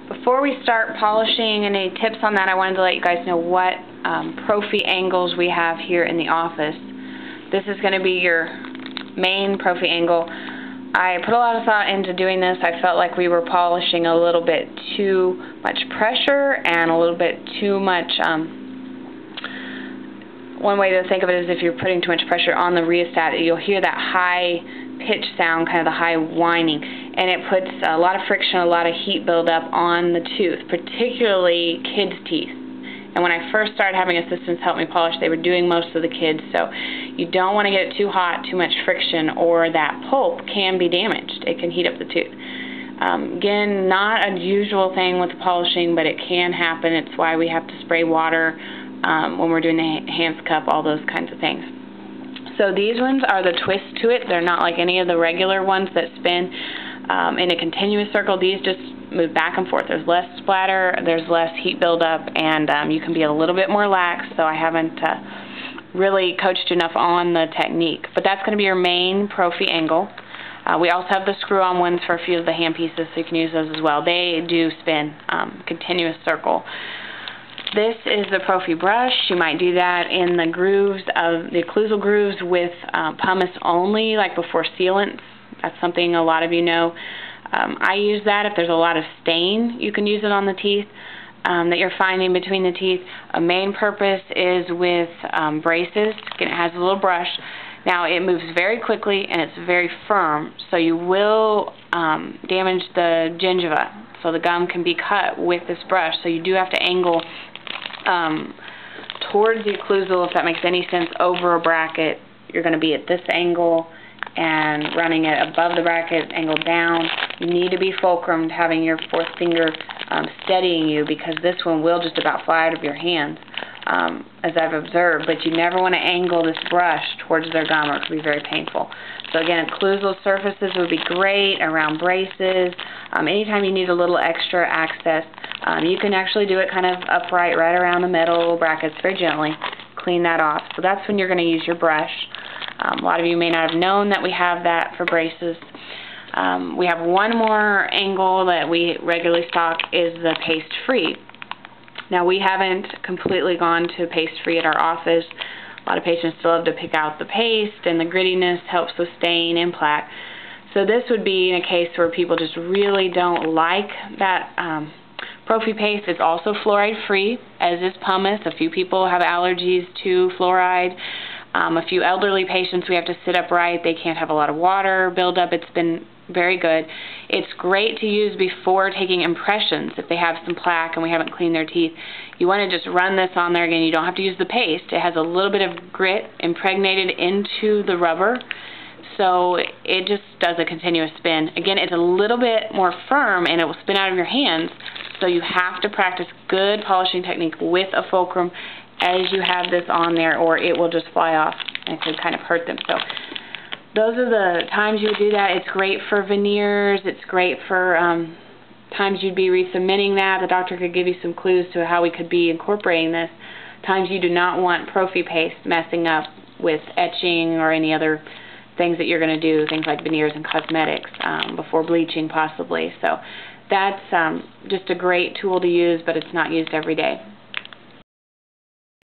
Before we start polishing, any tips on that, I wanted to let you guys know what Prophy angles we have here in the office. This is going to be your main Prophy angle. I put a lot of thought into doing this. I felt like we were polishing a little bit too much pressure and a little bit too much, one way to think of it is if you're putting too much pressure on the rheostat, you'll hear that high pitch sound, kind of the high whining, and it puts a lot of friction, a lot of heat buildup on the tooth, particularly kids' teeth. And when I first started having assistants help me polish, they were doing most of the kids, so you don't want to get it too hot, too much friction, or that pulp can be damaged. It can heat up the tooth. Again, not a usual thing with the polishing, but it can happen. It's why we have to spray water when we're doing the hands cup, all those kinds of things. So these ones are the twist to it. They're not like any of the regular ones that spin in a continuous circle. These just move back and forth. There's less splatter, there's less heat buildup, and you can be a little bit more lax, so I haven't really coached enough on the technique. But that's going to be your main Prophy angle. We also have the screw-on ones for a few of the hand pieces, so you can use those as well. They do spin continuous circle. This is the Prophy brush. You might do that in the grooves of the occlusal grooves with pumice only, like before sealants. That's something a lot of you know. I use that if there's a lot of stain. You can use it on the teeth that you're finding between the teeth. A main purpose is with braces. Again, it has a little brush. Now it moves very quickly and it's very firm, so you will damage the gingiva. So the gum can be cut with this brush, so you do have to angle towards the occlusal, if that makes any sense, over a bracket. You're going to be at this angle and running it above the bracket, angle down. You need to be fulcrumed, having your fourth finger steadying you, because this one will just about fly out of your hands, as I've observed. But you never want to angle this brush towards their gum, or it can be very painful. So again, occlusal surfaces would be great around braces. Anytime you need a little extra access, you can actually do it kind of upright right around the metal brackets very gently. Clean that off. So that's when you're going to use your brush. A lot of you may not have known that we have that for braces. We have one more angle that we regularly stock, is the Pastefree. Now we haven't completely gone to Pastefree at our office. A lot of patients still love to pick out the paste, and the grittiness helps with stain and plaque. So this would be in a case where people just really don't like that Prophy paste. It's also fluoride free, as is pumice. A few people have allergies to fluoride. A few elderly patients, we have to sit upright. They can't have a lot of water buildup. It's been very good. It's great to use before taking impressions. If they have some plaque and we haven't cleaned their teeth, you want to just run this on there. Again, you don't have to use the paste. It has a little bit of grit impregnated into the rubber, so it just does a continuous spin. Again, it's a little bit more firm and it will spin out of your hands, so you have to practice good polishing technique with a fulcrum as you have this on there, or it will just fly off and it could kind of hurt them. So those are the times you would do that. It's great for veneers. It's great for times you'd be resubmitting that. The doctor could give you some clues to how we could be incorporating this. Times you do not want Prophy paste messing up with etching or any other things that you're going to do, things like veneers and cosmetics, before bleaching possibly. So that's just a great tool to use, but it's not used every day.